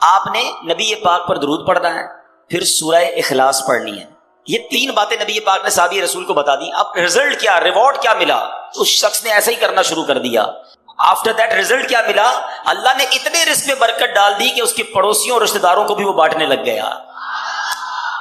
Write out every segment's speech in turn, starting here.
آپ نے نبی پاک پر درود پڑھنا ہے، پھر سورہ اخلاص پڑھنی ہے. یہ 3 باتیں نبی پاک نے صحابی رسول کو بتا دی. اب رزلٹ کیا، ریوارڈ کیا ملا؟ اس شخص نے ایسا ہی کرنا شروع کر دیا. آفٹر دیٹ رزلٹ کیا ملا؟ اللہ نے اتنے رزق میں برکت ڈال دی کہ اس کے پڑوسیوں اور رشتہ داروں کو بھی وہ بانٹنے لگ گیا.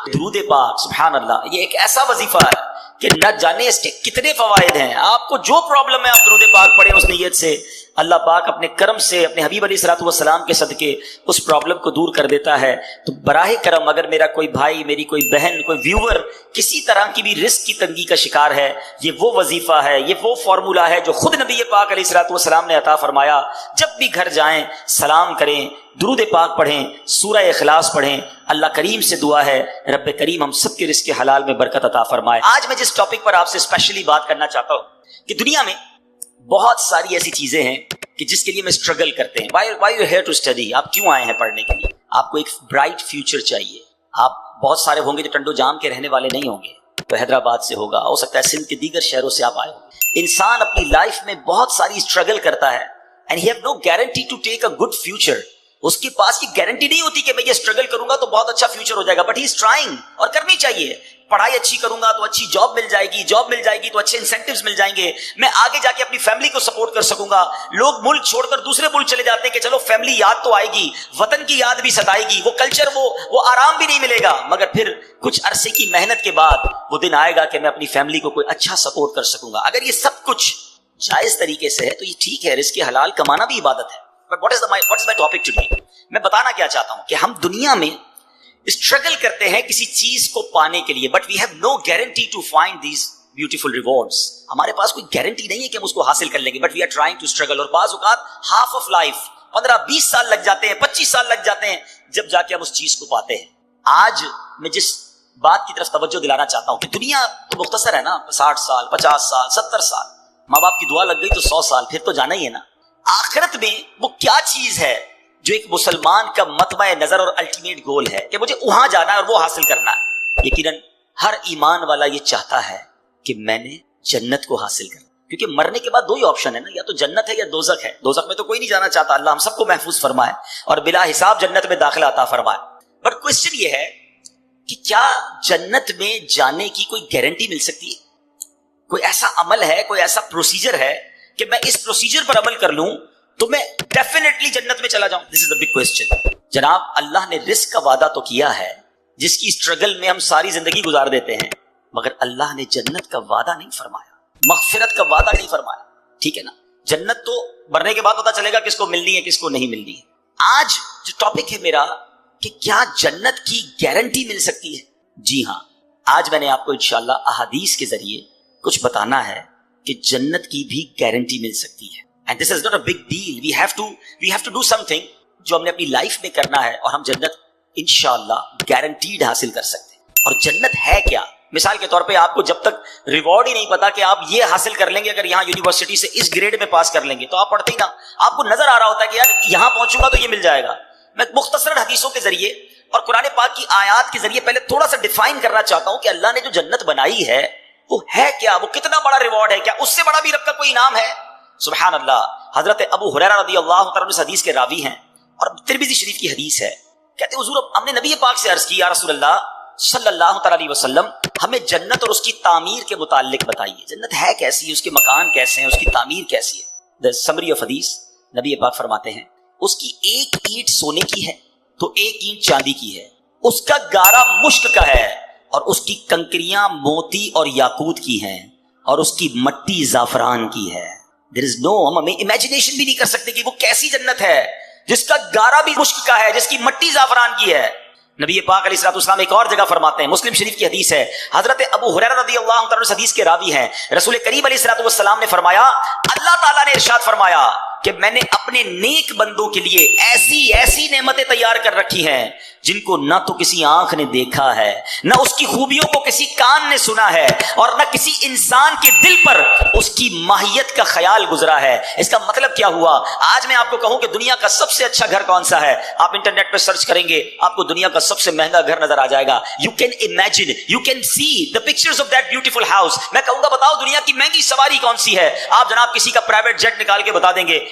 درود پاک سبحان اللہ یہ ایک ایسا وظیفہ ہے کہ نہ جانے اس کے کتنے فوائد ہیں. آپ کو جو پرابلم ہے آپ درود پاک پڑھیں اس نیت سے، اللہ پاک اپنے کرم سے اپنے حبیب علیہ الصلوۃ والسلام کے صدقے اس پرابلم کو دور کر دیتا ہے. تو براہ کرم اگر میرا کوئی بھائی، میری کوئی بہن، کوئی ویور کسی طرح کی بھی رزق کی تنگی کا شکار ہے، یہ وہ وظیفہ ہے، یہ وہ فارمولہ ہے جو خود نبی پاک علیہ الصلوۃ والسلام نے عطا فرمایا. جب بھی گھر جائیں سلام کریں، درود پاک پڑھیں، سورہ اخلاص پڑھیں. اللہ کریم سے دعا ہے رب کریم ہم سب کے رزق حلال میں برکت عطا فرمائے. آج میں جس ٹاپک پر آپ سے اسپیشلی بات کرنا چاہتا ہوں کہ دنیا میں بہت ساری ایسی چیزیں ہیں کہ جس کے لیے میں اسٹرگل کرتے ہیں. Why you here to study? آپ کیوں آئے ہیں پڑھنے کے لیے؟ آپ کو ایک برائٹ فیوچر چاہیے. آپ بہت سارے ہوں گے جو ٹنڈو جام کے رہنے والے نہیں ہوں گے، تو حیدرآباد سے ہوگا، ہو سکتا ہے سندھ کے دیگر شہروں سے آپ آئے ہوں. انسان اپنی لائف میں بہت ساری اسٹرگل کرتا ہے and he have no guarantee to take a good future. اس کے پاس یہ گارنٹی نہیں ہوتی کہ میں یہ اسٹرگل کروں گا تو بہت اچھا فیوچر ہو جائے گا، بٹ ہی از ٹرائنگ. اور کرنی چاہیے. پڑھائی اچھی کروں گا تو اچھی جاب مل جائے گی، جاب مل جائے گی تو اچھے انسینٹیوز مل جائیں گے، میں آگے جا کے اپنی فیملی کو سپورٹ کر سکوں گا. لوگ ملک چھوڑ کر دوسرے ملک چلے جاتے ہیں کہ چلو فیملی یاد تو آئے گی، وطن کی یاد بھی ستائے گی، وہ کلچر وہ آرام بھی نہیں ملے گا، مگر پھر کچھ عرصے کی محنت کے بعد وہ دن آئے گا کہ میں اپنی فیملی کو کوئی اچھا سپورٹ کر سکوں گا. اگر یہ سب کچھ جائز طریقے سے ہے تو یہ ٹھیک ہے، رزق حلال کمانا بھی عبادت ہے. But what is my topic today? میں بتانا کیا چاہتا ہوں کہ ہم دنیا میں اسٹرگل کرتے ہیں کسی چیز کو پانے کے لیے، but we have no guarantee to find these beautiful rewards. ہمارے پاس کوئی گارنٹی نہیں ہے کہ ہم اس کو حاصل کر لیں گے، but we are trying to struggle. اور بعض اوقات ہاف آف لائف 15-20 سال لگ جاتے ہیں، 25 سال لگ جاتے ہیں جب جا کے ہم اس چیز کو پاتے ہیں. آج میں جس بات کی طرف توجہ دلانا چاہتا ہوں کہ دنیا تو مختصر ہے نا، 60 سال 50 سال 70 سال، ماں باپ کی دعا لگ گئی تو 100 سال، پھر تو جانا ہی ہے نا. آخرت میں وہ کیا چیز ہے جو ایک مسلمان کا مطمع نظر اور الٹیمیٹ گول ہے کہ مجھے وہاں جانا ہے اور وہ حاصل کرنا ہے؟ یقیناً ہر ایمان والا یہ چاہتا ہے کہ میں نے جنت کو حاصل کرنا، کیونکہ مرنے کے بعد 2 ہی آپشن ہے نا، یا تو جنت ہے یا دوزخ ہے. دوزخ میں تو کوئی نہیں جانا چاہتا، اللہ ہم سب کو محفوظ فرمائے اور بلا حساب جنت میں داخلہ عطا فرمائے. بٹ کوسچن یہ ہے کہ کیا جنت میں جانے کی کوئی گارنٹی مل سکتی ہے؟ کوئی ایسا عمل ہے، کوئی ایسا پروسیجر ہے کہ میں اس پروسیجر پر عمل کر لوں تو میں ڈیفینیٹلی جنت میں چلا جاؤں؟ دس از دا بگ کوسچن. جناب اللہ نے رزق کا وعدہ تو کیا ہے جس کی اسٹرگل میں ہم ساری زندگی گزار دیتے ہیں، مگر اللہ نے جنت کا وعدہ نہیں فرمایا، مغفرت کا وعدہ نہیں فرمایا. ٹھیک ہے نا، جنت تو مرنے کے بعد پتا چلے گا کس کو ملنی ہے کس کو نہیں ملنی ہے. آج جو ٹاپک ہے میرا کہ کیا جنت کی گارنٹی مل سکتی ہے؟ جی ہاں، آج میں نے آپ کو انشاءاللہ احادیث کے ذریعے کچھ بتانا ہے کہ جنت کی بھی گارنٹی مل سکتی ہے. And this is not a big deal. We have to do something جو ہم نے اپنی لائف میں کرنا ہے اور ہم جنت انشاءاللہ گارنٹیڈ حاصل کر سکتے ہیں. اور جنت ہے کیا؟ مثال کے طور پہ آپ کو جب تک ریوارڈ ہی نہیں پتا کہ آپ یہ حاصل کر لیں گے اگر یہاں یونیورسٹی سے اس گریڈ میں پاس کر لیں گے تو آپ پڑھتے ہی نا، آپ کو نظر آ رہا ہوتا ہے کہ یار یہاں پہنچوں گا تو یہ مل جائے گا. میں مختصر حدیثوں کے ذریعے اور قرآن پاک کی آیات کے ذریعے پہلے تھوڑا سا ڈیفائن کرنا چاہتا ہوں کہ اللہ نے جو جنت بنائی ہے وہ ہے کیا، وہ کتنا بڑا ریوارڈ ہے، کیا اس سے بڑا بھی رب کا کوئی انعام ہے؟ سبحان اللہ. حضرت ابو ہریرہ رضی اللہ تعالیٰ اس حدیث کے راوی ہیں اور ترمذی شریف کی حدیث ہے. کہتے ہیں حضور ہم نے نبی پاک سے عرض کی یا رسول اللہ صلی اللہ تعالیٰ علیہ وسلم ہمیں جنت اور اس کی تعمیر کے متعلق بتائیے، جنت ہے کیسی، اس کے مکان کیسے ہیں، اس کی تعمیر کیسی ہے. دا سمری آف حدیث، نبی پاک فرماتے ہیں اس کی ایک اینٹ سونے کی ہے تو ایک اینٹ چاندی کی ہے، اس کا گارا مشک کا ہے اور اس کی کنکریاں موتی اور یاقوت کی ہیں اور اس کی مٹی زعفران کی ہے. There is no، ہم امیجنیشن بھی نہیں کر سکتے کہ وہ کیسی جنت ہے جس کا گارا بھی مشک کا ہے، جس کی مٹی زعفران کی ہے. نبی پاک علیہ الصلوۃ والسلام ایک اور جگہ فرماتے ہیں، مسلم شریف کی حدیث ہے، حضرت ابو ہریرہ رضی اللہ عنہ اس حدیث کے راوی ہیں، رسول کریم علیہ الصلوۃ والسلام نے فرمایا اللہ تعالیٰ نے ارشاد فرمایا کہ میں نے اپنے نیک بندوں کے لیے ایسی نعمتیں تیار کر رکھی ہیں جن کو نہ تو کسی آنکھ نے دیکھا ہے، نہ اس کی خوبیوں کو کسی کان نے سنا ہے اور نہ کسی انسان کے دل پر اس کی ماہیت کا خیال گزرا ہے. اس کا مطلب کیا ہوا؟ آج میں آپ کو کہوں کہ دنیا کا سب سے اچھا گھر کون سا ہے، آپ انٹرنیٹ پہ سرچ کریں گے آپ کو دنیا کا سب سے مہنگا گھر نظر آ جائے گا. You can imagine, you can see the pictures of that beautiful house. میں کہوں گا بتاؤ دنیا کی مہنگی سواری کون سی ہے، آپ جناب کسی کا پرائیویٹ جیٹ نکال کے بتا دیں گے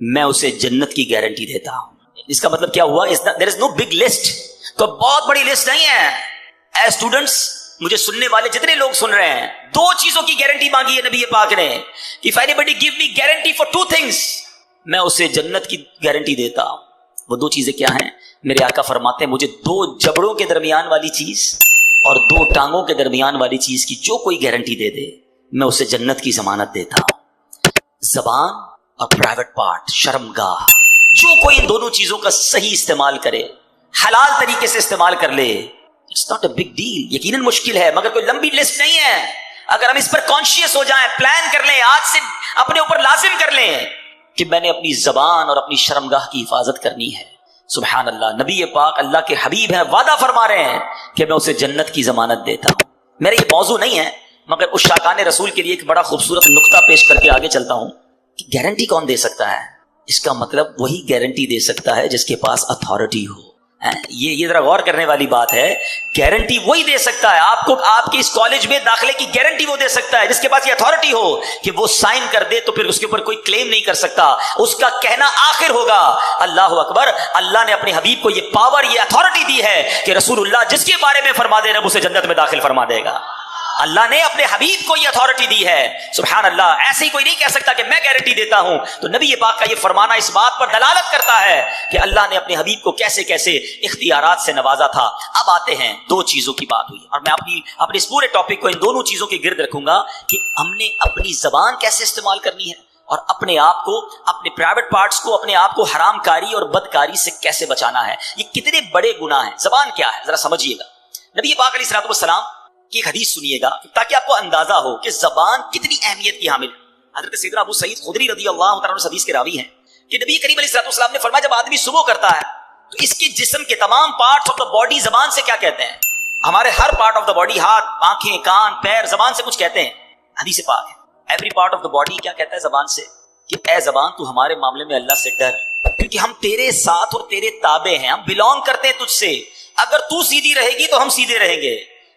میں اسے جنت کی گارنٹی دیتا ہوں. اس کا مطلب کیا ہوا؟ there is no big list. تو بہت بڑی لسٹ نہیں ہے. اے اسٹوڈنٹس، مجھے سننے والے جتنے لوگ سن رہے ہیں، دو چیزوں کی گارنٹی مانگی ہے نبی پاک نے. if anybody give me guarantee for 2 things، میں اسے جنت کی گارنٹی دیتا ہوں. وہ 2 چیزیں کیا ہیں؟ میرے آقا فرماتے ہیں مجھے 2 جبڑوں کے درمیان والی چیز اور 2 ٹانگوں کے درمیان والی چیز کی جو کوئی گارنٹی دے دے، میں اسے جنت کی ضمانت دیتا ہوں. زبان اور پرائیویٹ پارٹ، شرمگاہ، جو کوئی ان دونوں چیزوں کا صحیح استعمال کرے، حلال طریقے سے استعمال کر لے، it's not a big deal. یقیناً مشکل ہے مگر کوئی لمبی لسٹ نہیں ہے. اگر ہم اس پر کانشیس ہو جائیں، پلان کر لیں، آج سے اپنے اوپر لازم کر لیں کہ میں نے اپنی زبان اور اپنی شرمگاہ کی حفاظت کرنی ہے. سبحان اللہ، نبی پاک اللہ کے حبیب ہیں، وعدہ فرما رہے ہیں کہ میں اسے جنت کی ضمانت دیتا ہوں. میرا یہ موضوع نہیں ہے مگر اس شاکان رسول کے لیے ایک بڑا خوبصورت نقطہ پیش کر کے آگے چلتا ہوں کہ گارنٹی کون دے سکتا ہے؟ اس کا مطلب وہی گارنٹی دے سکتا ہے جس کے پاس اتھارٹی ہو. یہ ذرا غور کرنے والی بات ہے. گارنٹی وہی دے سکتا ہے آپ کو، آپ کے اس کالج میں داخلے کی گارنٹی وہ دے سکتا ہے جس کے پاس یہ اتھارٹی ہو کہ وہ سائن کر دے تو پھر اس کے اوپر کوئی کلیم نہیں کر سکتا. اس کا کہنا آخر ہوگا. اللہ اکبر. اللہ نے اپنے حبیب کو یہ پاور، یہ اتھارٹی دی ہے کہ رسول اللہ جس کے بارے میں فرما دے رب اسے جنت میں داخل فرما دے گا. اللہ نے اپنے حبیب کو یہ اتھارٹی دی ہے. سبحان اللہ. ایسے ہی کوئی نہیں کہہ سکتا کہ میں گارنٹی دیتا ہوں. تو نبی پاک کا یہ فرمانا اس بات پر دلالت کرتا ہے کہ اللہ نے اپنے حبیب کو کیسے کیسے اختیارات سے نوازا تھا. اب آتے ہیں 2 چیزوں کی بات ہوئی اور میں اپنے اس پورے ٹاپک کو ان دونوں چیزوں کے گرد رکھوں گا کہ ہم نے اپنی زبان کیسے استعمال کرنی ہے اور اپنے آپ کو، اپنے پرائیویٹ پارٹس کو، اپنے آپ کو حرام کاری اور بدکاری سے کیسے بچانا ہے. یہ کتنے بڑے گناہ ہیں. زبان کیا ہے ذرا سمجھیے گا. نبی پاک علیہ الصلوۃ والسلام کی ایک حدیث سنیے گا تاکہ آپ کو اندازہ ہو کہ زبان کتنی اہمیت کی حامل ہے. حضرت سیدنا ابو سعید خدری رضی اللہ تعالیٰ عنہ حدیث کے راوی ہیں کہ نبی کریم علیہ الصلوۃ والسلام نے فرمایا جب آدمی صبح کرتا ہے تو اس کے جسم کے تمام پارٹس آف دا باڈی زبان سے کیا کہتے ہیں؟ ہمارے ہر پارٹ آف دا باڈی، ہاتھ، آنکھیں، کان، پیر، زبان سے کچھ کہتے ہیں. حدیث پاک ہے every part of the body کیا کہتا ہے زبان سے کہ اے زبان تو ہمارے معاملے میں اللہ سے ڈر، کیونکہ ہم تیرے ساتھ اور تیرے تابع ہیں، ہم بلونگ کرتے ہیں تجھ سے. اگر تو سیدھی رہے گی تو ہم سیدھے رہیں گے،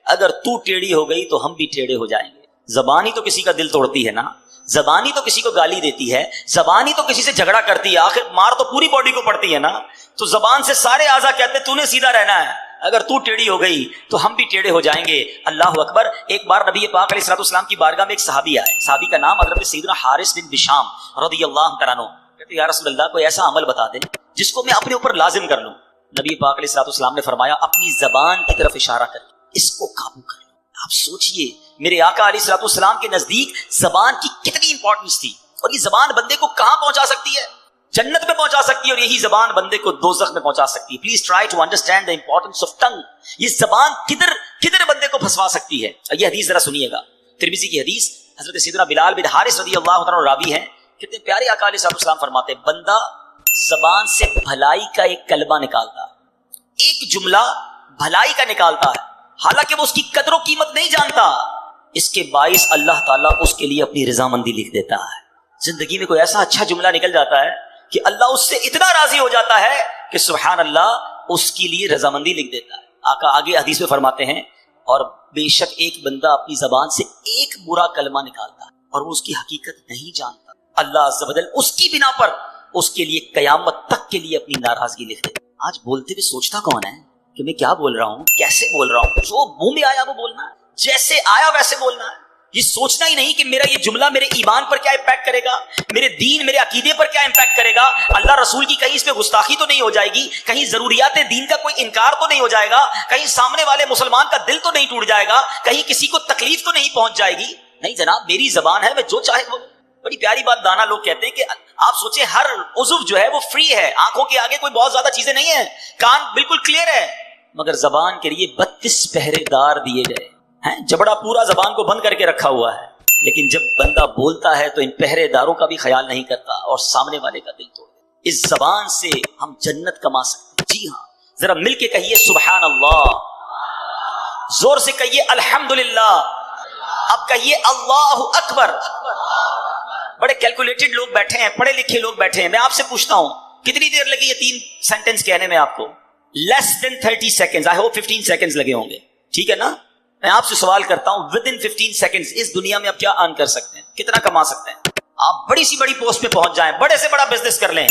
اگر تو ٹیڑھی ہو گئی تو ہم بھی ٹیڑھے ہو جائیں گے. زبان ہی تو کسی کا دل توڑتی ہے نا، زبان ہی تو کسی کو گالی دیتی ہے، زبان ہی تو کسی سے جھگڑا کرتی ہے. آخر مار تو پوری باڈی کو پڑتی ہے نا. تو زبان سے سارے اعضاء کہتے تو نے سیدھا رہنا ہے، اگر تو ٹیڑھی ہو گئی تو ہم بھی ٹیڑھے ہو جائیں گے. اللہ اکبر. ایک بار نبی پاک علیہ الصلوۃ والسلام کی بارگاہ میں ایک صحابی آئے. صحابی کا نام حضرت سیدنا حارث بن بشام رضی اللہ تعالیٰ عنہ. کہتے یا رسول اللہ کوئی ایسا عمل بتا دیں جس کو میں اپنے اوپر لازم کر لوں. نبی پاک علیہ الصلوۃ والسلام نے فرمایا اپنی زبان کی طرف اشارہ کر اس کو قابو کر. آپ سوچئے میرے آقا علیہ الصلوۃ والسلام کے نزدیک زبان کی کتنی امپورٹنس تھی اور یہ زبان بندے کو کہاں پہنچا سکتی ہے؟ جنت میں پہنچا سکتی ہے اور یہی زبان بندے کو دوزخ میں پہنچا سکتی ہے. Please try to understand the importance of tongue. یہ زبان کدھر بندے کو پھنسوا سکتی ہے. یہ حدیث ذرا سنیے گا، ترمذی کی حدیث. حضرت سیدنا بلال بن حارث رضی اللہ عنہ راوی ہیں. کتنے پیارے آقا علیہ الصلوۃ والسلام فرماتے ہیں بندہ زبان سے بھلائی کا ایک کلمہ نکالتا، ایک جملہ بھلائی کا نکالتا ہے، حالانکہ وہ اس کی قدر و قیمت نہیں جانتا، اس کے باعث اللہ تعالیٰ اس کے لیے اپنی رضامندی لکھ دیتا ہے. زندگی میں کوئی ایسا اچھا جملہ نکل جاتا ہے کہ اللہ اس سے اتنا راضی ہو جاتا ہے کہ سبحان اللہ اس کے لیے رضامندی لکھ دیتا ہے. آقا آگے حدیث میں فرماتے ہیں اور بے شک ایک بندہ اپنی زبان سے ایک برا کلمہ نکالتا ہے اور وہ اس کی حقیقت نہیں جانتا، اللہ عز و جل اس کی بنا پر اس کے لیے قیامت تک کے لیے اپنی ناراضگی لکھ دیتا. آج بولتے ہوئے سوچتا کون ہے کہ میں کیا بول رہا ہوں، کیسے بول رہا ہوں؟ جو منہ میں آیا وہ بولنا ہے، جیسے آیا ویسے بولنا ہے. یہ سوچنا ہی نہیں کہ میرا یہ جملہ میرے ایمان پر کیا امپیکٹ کرے گا، میرے دین، میرے عقیدے پر کیا امپیکٹ کرے گا، اللہ رسول کی کہیں اس پہ گستاخی تو نہیں ہو جائے گی، کہیں ضروریات دین کا کوئی انکار تو نہیں ہو جائے گا، کہیں سامنے والے مسلمان کا دل تو نہیں ٹوٹ جائے گا، کہیں کسی کو تکلیف تو نہیں پہنچ جائے گی. نہیں جناب، میری زبان ہے، میں جو چاہے وہ. بڑی پیاری بات دانا لوگ کہتے ہیں کہ آپ سوچیں ہر عضو جو ہے وہ فری ہے، آنکھوں کے آگے کوئی بہت زیادہ چیزیں نہیں ہیں، کان بالکل کلیئر ہے، مگر زبان کے لیے 32 پہرے دار دیے گئے ہیں. جبڑا پورا زبان کو بند کر کے رکھا ہوا ہے، لیکن جب بندہ بولتا ہے تو ان پہرے داروں کا بھی خیال نہیں کرتا اور سامنے والے کا دل توڑ دیتا. اس زبان سے ہم جنت کما سکتے ہیں. جی ہاں، ذرا مل کے کہیے سبحان اللہ، زور سے کہیے الحمدللہ، اب کہیے اللہ اکبر. بڑے کیلکولیٹڈ لوگ بیٹھے ہیں، پڑھے لکھے لوگ بیٹھے ہیں. میں آپ سے پوچھتا ہوں کتنی دیر لگی یہ 3 سینٹنس کہنے میں آپ کو؟ لیس دین 30 سیکنڈز. آئی ہوپ 15 سیکنڈز لگے ہوں گے. ٹھیک ہے نا؟ میں آپ سے سوال کرتا ہوں ود ان 15 سیکنڈز اس دنیا میں آپ کیا ارن کر سکتے ہیں، کتنا کما سکتے ہیں؟ آپ بڑی سی بڑی پوسٹ پہ پہنچ جائیں, بڑے سے بڑا بزنس کر لیں.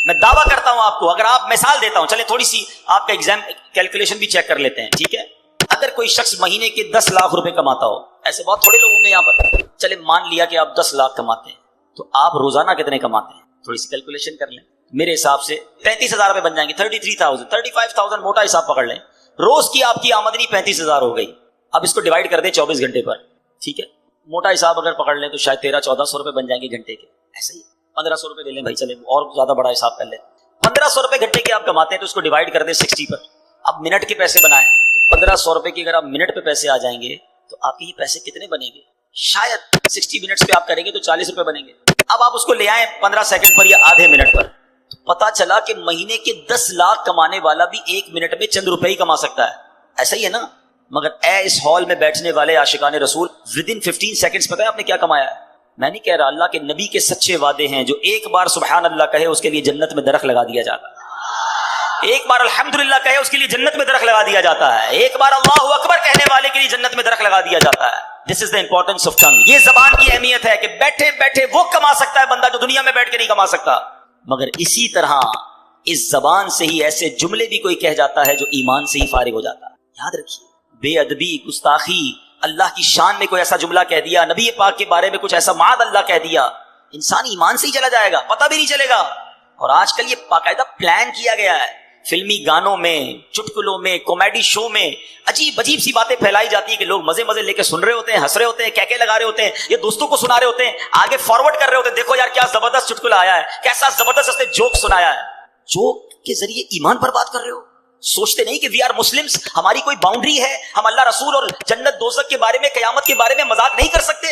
میں دعویٰ کرتا ہوں آپ کو, اگر آپ مثال دیتا ہوں, چلے تھوڑی سی آپ کا ایگزام کیلکولیشن بھی چیک کر لیتے ہیں, ٹھیک ہے. اگر کوئی شخص مہینے کے 10 لاکھ روپے کماتا ہو, ایسے بہت تھوڑے لوگ ہوں گے یہاں پر, چلے مان لیا کہ آپ 10 لاکھ کماتے ہیں, تو آپ روزانہ کتنے کماتے ہیں؟ تھوڑی سی کیلکولیشن کر لیں. میرے حساب سے 35,000 روپے بن جائیں گے, 33,000 35,000 موٹا حساب پکڑ لیں. روز کی آپ کی آمدنی 35,000 ہو گئی. اب اس کو ڈیوائڈ کر دیں 24 گھنٹے پر, ٹھیک ہے. موٹا حساب اگر پکڑ لیں تو شاید 1300-1400 روپے بن جائیں گے گھنٹے کے. ایسے ہی 1500 روپے لے لیں بھائی, چلے اور زیادہ بڑا حساب کر لیں. 1500 روپے گھنٹے کے آپ کماتے ہیں تو اس کو ڈیوائڈ کر دیں 60 پر. اب منٹ کے پیسے بنائیں, 1500 روپے کی اگر آپ منٹ پہ پیسے آ جائیں گے تو آپ کے یہ پیسے کتنے بنیں گے؟ شاید 60 منٹس پہ آپ کریں گے تو 40 روپے بنیں گے. اب آپ اس کو لے آئیں 15 سیکنڈ پر یا آدھے منٹ پر, تو پتا چلا کہ مہینے کے 10 لاکھ کمانے والا بھی 1 منٹ میں چند روپے ہی کما سکتا ہے. ایسا ہی ہے نا. مگر اے اس ہال میں بیٹھنے والے عاشقان رسول, ودن 15 سیکنڈز پتہ ہے آپ نے کیا کمایا ہے؟ میں نہیں کہہ رہا, اللہ کے نبی کے سچے وعدے ہیں. جو ایک بار سبحان اللہ کہے اس کے لیے جنت میں درخت لگا دیا جاتا ہے, ایک بار الحمدللہ کہے اس کے لیے جنت میں درخت لگا دیا جاتا ہے, ایک بار اللہ اکبر کہنے والے کے لیے جنت میں درخت لگا دیا جاتا ہے. دس از دا امپورٹنس آف ٹنگ. یہ زبان کی اہمیت ہے کہ بیٹھے بیٹھے وہ کما سکتا ہے بندہ جو دنیا میں بیٹھ کے نہیں کما سکتا. مگر اسی طرح اس زبان سے ہی ایسے جملے بھی کوئی کہہ جاتا ہے جو ایمان سے ہی فارغ ہو جاتا ہے. یاد رکھیے, بے ادبی, گستاخی, اللہ کی شان میں کوئی ایسا جملہ کہہ دیا, نبی پاک کے بارے میں کچھ ایسا معاذ اللہ کہہ دیا, انسان ایمان سے ہی چلا جائے گا, پتہ بھی نہیں چلے گا. اور آج کل یہ باقاعدہ پلان کیا گیا ہے, فلمی گانوں میں, چٹکلوں میں, کامیڈی شو میں عجیب عجیب سی باتیں پھیلائی جاتی ہیں کہ لوگ مزے مزے لے کے سن رہے ہوتے ہیں, ہنس رہے ہوتے ہیں, کہکے لگا رہے ہوتے ہیں, یہ دوستوں کو سنا رہے ہوتے ہیں, آگے فارورڈ کر رہے ہوتے ہیں, دیکھو یار کیا زبردست چٹکلا آیا ہے, کیسا زبردست اس نے جوک سنایا ہے. جوک کے ذریعے ایمان پر بات کر رہے ہو. سوچتے نہیں کہ وی آر مسلمز, ہماری کوئی باؤنڈری ہے, ہم اللہ رسول اور جنت دوزخ کے بارے میں, قیامت کے بارے میں مذاق نہیں کر سکتے.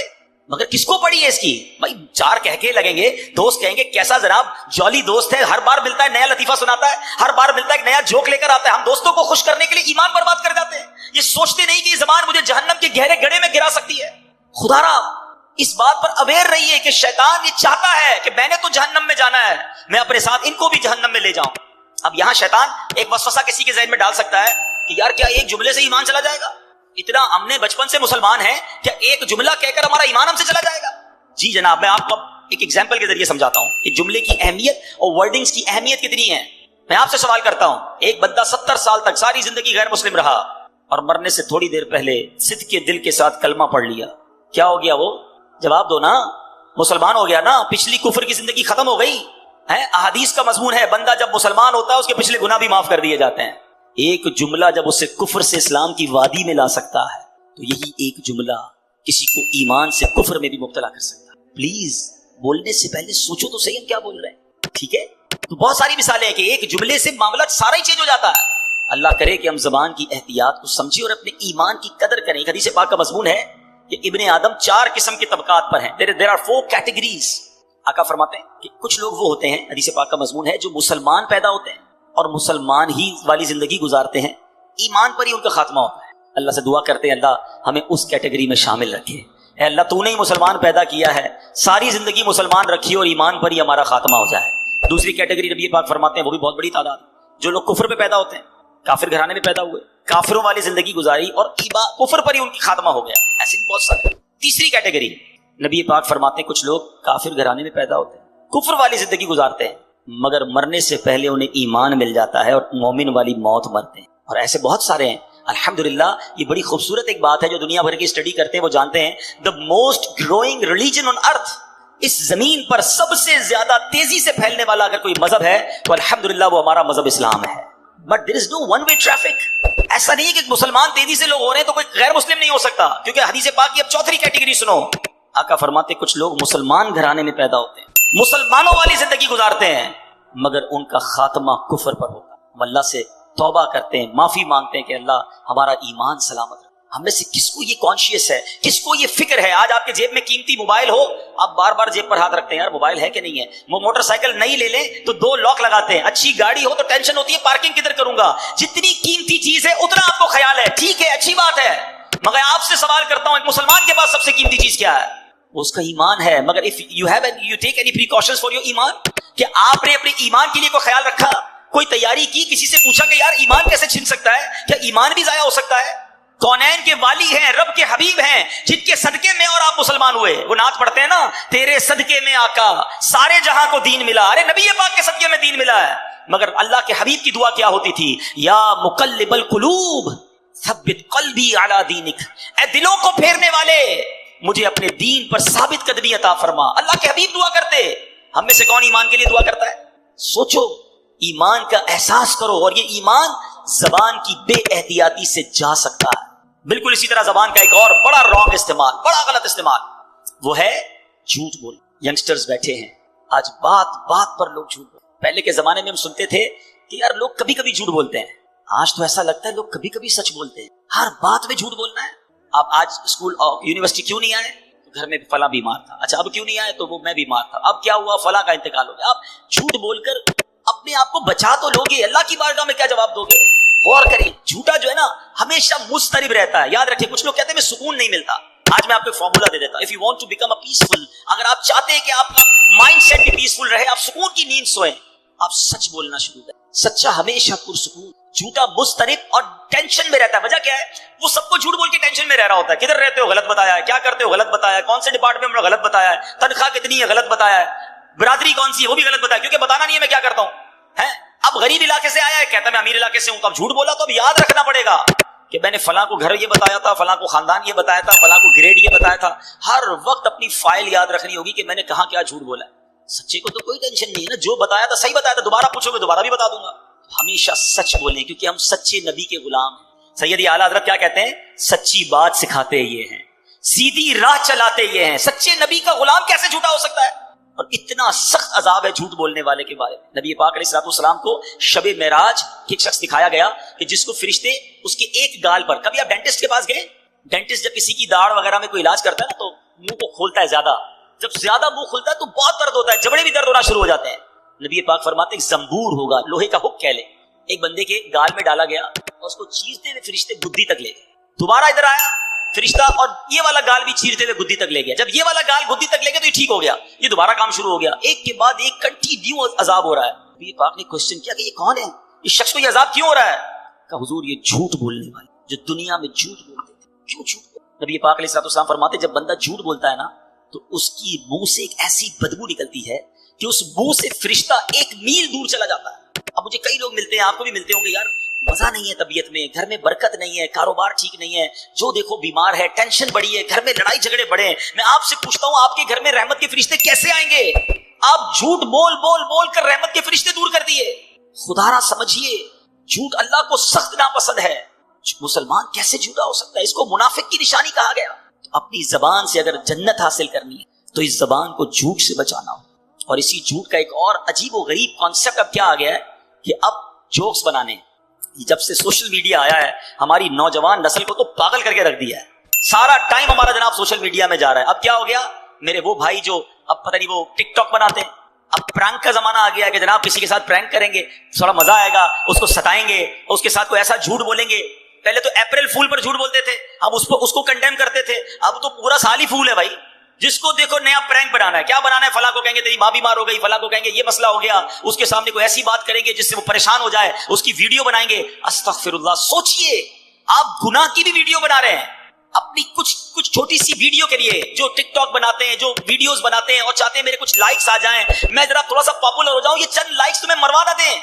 مگر کس کو پڑی ہے اس کی؟ بھائی 4 کہکے لگیں گے, دوست کہیں گے کیسا جناب جولی دوست ہے, ہر بار ملتا ہے نیا لطیفہ سناتا ہے, ہر بار ملتا ہے ایک نیا جوک لے کر آتا ہے. ہم دوستوں کو خوش کرنے کے لیے ایمان پر بات کر جاتے ہیں. یہ سوچتے نہیں کہ یہ زبان مجھے جہنم کے گہرے گڑھے میں گرا سکتی ہے. خدا را اس بات پر اویئر رہیے کہ شیطان یہ چاہتا ہے کہ میں نے تو جہنم میں جانا ہے, میں اپنے ساتھ ان کو بھی جہنم میں لے جاؤں. اب یہاں شیطان ایک وسوسہ کسی کے ذہن میں ڈال سکتا ہے کہ یار کیا ایک جملے سے ایمان چلا جائے گا؟ اتنا ہم نے بچپن سے مسلمان ہیں, کیا ایک جملہ کہہ کر ہمارا ایمان ہم سے چلا جائے گا؟ جی جناب, میں آپ کو ایک ایگزامپل کے ذریعے سمجھاتا ہوں کہ جملے کی اہمیت اور ورڈنگز کی اہمیت کتنی ہے. میں آپ سے سوال کرتا ہوں, ایک بندہ 70 سال تک ساری زندگی غیر مسلم رہا اور مرنے سے تھوڑی دیر پہلے صدق کے دل کے ساتھ کلمہ پڑھ لیا, کیا ہو گیا وہ؟ جواب دو نا. مسلمان ہو گیا نا, پچھلی کفر کی زندگی ختم ہو گئی ہے. احادیث کا مضمون ہے, بندہ جب مسلمان ہوتا ہے اس کے پچھلے گناہ بھی معاف کر دیے جاتے ہیں. ایک جملہ جب اسے کفر سے اسلام کی وادی میں لا سکتا ہے تو یہی ایک جملہ کسی کو ایمان سے کفر میں بھی مبتلا کر سکتا ہے. پلیز بولنے سے پہلے سوچو تو صحیح ہم کیا بول رہے ہیں, ٹھیک ہے؟ تو بہت ساری مثالیں ہیں کہ ایک جملے سے معاملہ سارا ہی چینج ہو جاتا ہے. اللہ کرے کہ ہم زبان کی احتیاط کو سمجھیں اور اپنے ایمان کی قدر کریں. ایک حدیث پاک کا مضمون ہے کہ ابن آدم 4 قسم کے طبقات پر ہیں. There are 4 categories. آقا فرماتے ہیں کہ کچھ لوگ وہ ہوتے ہیں, حدیث پاک کا مضمون ہے, جو مسلمان پیدا ہوتے ہیں اور مسلمان ہی والی زندگی گزارتے ہیں, ایمان پر ہی ان کا خاتمہ ہوتا ہے. اللہ سے دعا کرتے ہیں اللہ ہمیں اس کیٹیگری میں شامل رکھے. اے اللہ تو نے ہی مسلمان پیدا کیا ہے, ساری زندگی مسلمان رکھی اور ایمان پر ہی ہمارا خاتمہ ہو جائے. دوسری کیٹیگری نبی پاک فرماتے ہیں وہ بھی بہت بڑی تعداد, جو لوگ کفر پہ پیدا ہوتے ہیں, کافر گھرانے میں پیدا ہوئے, کافروں والی زندگی گزاری اور کفر پر ہی ان کی خاتمہ ہو گیا. ایسے بھی بہت سارے. تیسری کیٹیگری نبی پاک فرماتے ہیں کچھ لوگ کافر گھرانے میں پیدا ہوتے ہیں, کفر والی زندگی گزارتے ہیں, مگر مرنے سے پہلے انہیں ایمان مل جاتا ہے اور مومن والی موت مرتے ہیں. اور ایسے بہت سارے ہیں الحمدللہ. یہ بڑی خوبصورت ایک بات ہے, جو دنیا بھر کی اسٹڈی کرتے ہیں وہ جانتے ہیں the most growing religion on earth, اس زمین پر سب سے زیادہ تیزی سے پھیلنے والا اگر کوئی مذہب ہے تو الحمدللہ وہ ہمارا مذہب اسلام ہے. But there is no one way traffic. ایسا نہیں ہے کہ مسلمان تیزی سے لوگ ہو رہے ہیں تو کوئی غیر مسلم نہیں ہو سکتا, کیونکہ حدیث پاک کی اب 4تھی کیٹیگری سنو. آقا فرماتے کچھ لوگ مسلمان گھرانے میں پیدا ہوتے ہیں, مسلمانوں والی زندگی گزارتے ہیں, مگر ان کا خاتمہ کفر پر ہوتا ہے. ہم اللہ سے توبہ کرتے ہیں, معافی مانگتے ہیں کہ اللہ ہمارا ایمان سلامت رکھ. ہم میں سے کس کو یہ کانشیس ہے, کس کو یہ فکر ہے؟ آج آپ کے جیب میں قیمتی موبائل ہو, آپ بار بار جیب پر ہاتھ رکھتے ہیں, یار موبائل ہے کہ نہیں ہے. وہ موٹر سائیکل نہیں لے لیں تو 2 لاک لگاتے ہیں. اچھی گاڑی ہو تو ٹینشن ہوتی ہے پارکنگ کدھر کروں گا. جتنی قیمتی چیز ہے اتنا آپ کو خیال ہے, ٹھیک ہے اچھی بات ہے, مگر آپ سے سوال کرتا ہوں ایک مسلمان کے پاس سب سے قیمتی چیز کیا ہے؟ اس کا ایمان ہے. مگر if you take any precautions for your ایمان, کہ آپ نے اپنے ایمان کے لیے کوئی خیال رکھا, کوئی تیاری کی, کسی سے پوچھا کہ یار ایمان کیسے چھن سکتا ہے, کیا ایمان بھی ضائع ہو سکتا ہے؟ کونین کے والی ہیں، رب کے حبیب ہیں، جن کے صدقے میں اور آپ مسلمان ہوئے. وہ نعت پڑھتے ہیں نا، تیرے صدقے میں آقا سارے جہاں کو دین ملا. ارے نبی پاک کے صدقے میں دین ملا ہے. مگر اللہ کے حبیب کی دعا کیا ہوتی تھی؟ یا مقلب القلوب ثبت قلبی علی دینک، اے دلوں کو پھیرنے والے مجھے اپنے دین پر ثابت قدمی عطا فرما. اللہ کے حبیب دعا کرتے. ہم میں سے کون ایمان کے لیے دعا کرتا ہے؟ سوچو، ایمان کا احساس کرو. اور یہ ایمان زبان کی بے احتیاطی سے جا سکتا ہے. بالکل اسی طرح زبان کا ایک اور بڑا رانگ استعمال، بڑا غلط استعمال، وہ ہے جھوٹ بول. ینگسٹرز بیٹھے ہیں آج، بات بات پر لوگ جھوٹ بولتے. پہلے کے زمانے میں ہم سنتے تھے کہ یار لوگ کبھی کبھی جھوٹ بولتے ہیں. آج تو ایسا لگتا ہے لوگ کبھی کبھی سچ بولتے ہیں. ہر بات میں جھوٹ بولنا ہے. آپ آج اسکول اور یونیورسٹی کیوں نہیں آئے؟ گھر میں فلاں بیمار تھا. اچھا اب کیوں نہیں آئے؟ تو وہ میں بیمار تھا. اب کیا ہوا؟ فلاں کا انتقال ہو گیا. آپ جھوٹ بول کر اپنے آپ کو بچا تو لوگے، اللہ کی بارگاہ میں کیا جواب دو گے؟ غور کریے. جھوٹا جو ہے نا ہمیشہ مضطرب رہتا ہے. یاد رکھیں، کچھ لوگ کہتے ہیں میں سکون نہیں ملتا. آج میں آپ کو ایک فارمولا دے دیتا ہوں. If you want to become a peaceful, اگر آپ چاہتے ہیں کہ آپ کا مائنڈ سیٹ بھی پیسفل رہے، آپ سکون کی نیند سوئیں، آپ سچ بولنا شروع کریں. سچا ہمیشہ پرسکون، جھوٹا مضطرب اور ٹینشن میں رہتا ہے. وجہ کیا ہے؟ وہ سب کو جھوٹ بول کے ٹینشن میں رہ رہا ہوتا ہے. کدھر رہتے ہو؟ غلط بتایا ہے. کیا کرتے ہو؟ غلط بتایا ہے. کون سے ڈپارٹمنٹ میں؟ غلط بتایا ہے. تنخواہ کتنی ہے؟ غلط بتایا ہے. برادری کون سی ہے؟ وہ بھی غلط بتایا، کیونکہ بتانا نہیں ہے میں کیا کرتا ہوں. اب غریب علاقے سے آیا ہے، کہتا میں امیر علاقے سے ہوں. تو اب جھوٹ بولا تو اب یاد رکھنا پڑے گا کہ میں نے فلاں کو گھر یہ بتایا تھا، فلاں کو خاندان یہ بتایا تھا، فلاں کو گریڈ یہ بتایا تھا. ہر وقت اپنی فائل یاد رکھنی ہوگی کہ میں نے کہاں کیا جھوٹ بولا ہے. سچے کو تو کوئی ٹینشن نہیں ہے نا، جو بتایا تھا صحیح بتایا تھا، دوبارہ پوچھو گے دوبارہ بھی بتا دوں گا. ہمیشہ سچ بولیں کیونکہ ہم سچے نبی کے غلام ہیں. سیدی اعلیٰ حضرت کیا کہتے ہیں؟ سچی بات سکھاتے یہ ہیں، سیدھی راہ چلاتے یہ ہیں. سچے نبی کا غلام کیسے جھوٹا ہو سکتا ہے؟ اور اتنا سخت عذاب ہے جھوٹ بولنے والے کے بارے میں. نبی پاک علیہ الصلوۃ والسلام کو شب معراج ایک شخص دکھایا گیا کہ جس کو فرشتے اس کے ایک گال پر، کبھی آپ ڈینٹسٹ کے پاس گئے؟ ڈینٹسٹ جب کسی کی داڑھ وغیرہ میں کوئی علاج کرتا ہے نا تو منہ کو کھولتا ہے زیادہ. جب زیادہ منہ کھلتا ہے تو بہت درد ہوتا ہے، جبڑے بھی درد ہونا شروع ہو جاتے ہیں. نبی پاک فرماتے ایک زنبور ہوگا، لوہے کا ہک کہہ لے، ایک بندے کے گال میں ڈالا گیا اور اس کو چیرتے ہوئے فرشتے گدی تک لے گئے. دوبارہ ادھر آیا فرشتہ اور یہ والا گال بھی چیرتے ہوئے گدی تک لے گیا. جب یہ والا گال گدی تک لے گیا تو یہ ٹھیک ہو گیا. یہ دوبارہ کام شروع ہو گیا. ایک کے بعد ایک کنٹینیو عذاب ہو رہا ہے. نبی پاک نے کوسچن کیا کہ یہ کون ہے؟ اس شخص کو یہ عذاب کیوں ہو رہا ہے؟ کہ حضور یہ جھوٹ بولنے والے جو دنیا میں جھوٹ بولتے تھے. کیوں جھوٹ بولتے؟ نبی پاک علیہ الصلوۃ والسلام فرماتے جب بندہ جھوٹ بولتا ہے نا تو اس کی منہ سے ایک ایسی بدبو نکلتی ہے کہ اس منہ سے فرشتہ 1 میل دور چلا جاتا ہے. اب مجھے کئی لوگ ملتے ہیں، آپ کو بھی ملتے ہوں گے، یار مزہ نہیں ہے طبیعت میں، گھر میں برکت نہیں ہے، کاروبار ٹھیک نہیں ہے، جو دیکھو بیمار ہے، ٹینشن بڑی ہے، گھر میں لڑائی جھگڑے بڑے ہیں. میں آپ سے پوچھتا ہوں آپ کے گھر میں رحمت کے فرشتے کیسے آئیں گے؟ آپ جھوٹ بول بول بول کر رحمت کے فرشتے دور کر دیے. خدا را سمجھیے، جھوٹ اللہ کو سخت ناپسند ہے. مسلمان کیسے جھوٹا ہو سکتا ہے؟ اس کو منافق کی نشانی کہا گیا. اپنی زبان سے اگر جنت حاصل کرنی ہے تو اس زبان کو جھوٹ سے بچانا ہو. اور اسی جھوٹ کا ایک اور عجیب و غریب کانسیپٹ اب کیا آ گیا ہے کہ اب جوکس بنانے. جب سے سوشل میڈیا آیا ہے ہماری نوجوان نسل کو تو پاگل کر کے رکھ دیا ہے. سارا ٹائم ہمارا جناب سوشل میڈیا میں جا رہا ہے. اب کیا ہو گیا میرے وہ بھائی جو اب پتہ نہیں وہ ٹک ٹاک بناتے ہیں، اب پرینک کا زمانہ آ گیا ہے کہ جناب کسی کے ساتھ پرینک کریں گے، تھوڑا مزہ آئے گا، اس کو ستائیں گے، اس کے ساتھ کوئی ایسا جھوٹ بولیں گے. پہلے تو اپریل فول پر جھوٹ بولتے تھے، اب اس کو کنڈیم کرتے تھے، اب تو پورا سال ہی فول ہے بھائی. جس کو دیکھو نیا پرینک بنانا ہے. کیا بنانا ہے؟ فلاں کو کہیں گے تیری ماں بیمار ہو گئی، فلاں کو کہیں گے یہ مسئلہ ہو گیا، اس کے سامنے کوئی ایسی بات کریں گے جس سے وہ پریشان ہو جائے، اس کی ویڈیو بنائیں گے. استغفر اللہ. سوچئے آپ گناہ کی بھی ویڈیو بنا رہے ہیں اپنی کچھ چھوٹی سی ویڈیو کے لیے. جو ٹک ٹاک بناتے ہیں، جو ویڈیوز بناتے ہیں اور چاہتے ہیں میرے کچھ لائکس آ جائیں، میں ذرا تھوڑا سا پاپولر ہو جاؤں، یہ چند لائکس تمہیں مروا نہ دیں.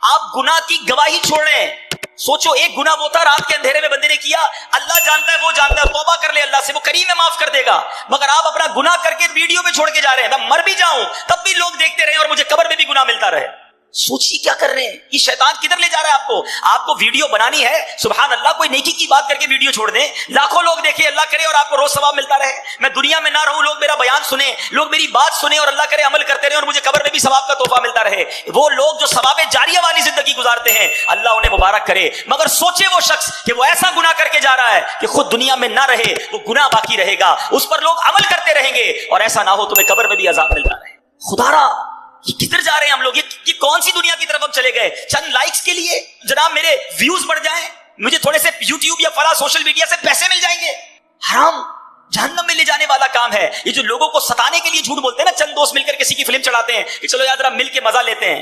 آپ گناہ کی گواہی چھوڑ رہے ہیں. سوچو ایک گناہ وہ تھا رات کے اندھیرے میں بندے نے کیا، اللہ جانتا ہے، وہ جانتا ہے، توبہ کر لے اللہ سے، وہ کریم ہے، معاف کر دے گا. مگر آپ اپنا گناہ کر کے ویڈیو میں چھوڑ کے جا رہے ہیں. میں مر بھی جاؤں تب بھی لوگ دیکھتے رہے اور مجھے قبر میں بھی گناہ ملتا رہے. سوچیے کیا کر رہے ہیں، یہ شیطان کدھر لے جا رہا ہے آپ کو ویڈیو بنانی ہے، سبحان اللہ کوئی نیکی کی بات کر کے ویڈیو چھوڑ دیں، لاکھوں لوگ دیکھیں، اللہ کرے اور آپ کو روز ثواب ملتا رہے. میں دنیا میں نہ رہوں، لوگ میرا بیان سنیں، لوگ میری بات سنیں اور اللہ کرے عمل کرتے رہے اور مجھے قبر میں بھی ثواب کا تحفہ ملتا رہے. وہ لوگ جو ثواب جاریہ والی زندگی گزارتے ہیں اللہ انہیں مبارک کرے. مگر سوچے وہ شخص کہ وہ ایسا گناہ کر کے جا رہا ہے کہ خود دنیا میں نہ رہے، وہ گناہ باقی رہے گا، اس پر لوگ عمل کرتے رہیں گے اور ایسا نہ ہو تمہیں قبر میں بھی عذاب ملتا رہے. خدا را یہ کدھر جا رہے ہیں ہم لوگ؟ یہ کون سی دنیا کی طرف ہم چلے گئے؟ چند لائکس کے لیے جناب میرے ویوز بڑھ جائیں، مجھے تھوڑے سے یوٹیوب یا فلاں سوشل میڈیا سے پیسے مل جائیں گے. حرام، جہنم میں لے جانے والا کام ہے. یہ جو لوگوں کو ستانے کے لیے جھوٹ بولتے ہیں نا، چند دوست مل کر کسی کی فلم چڑھاتے ہیں کہ چلو یار ذرا مل کے مزہ لیتے ہیں،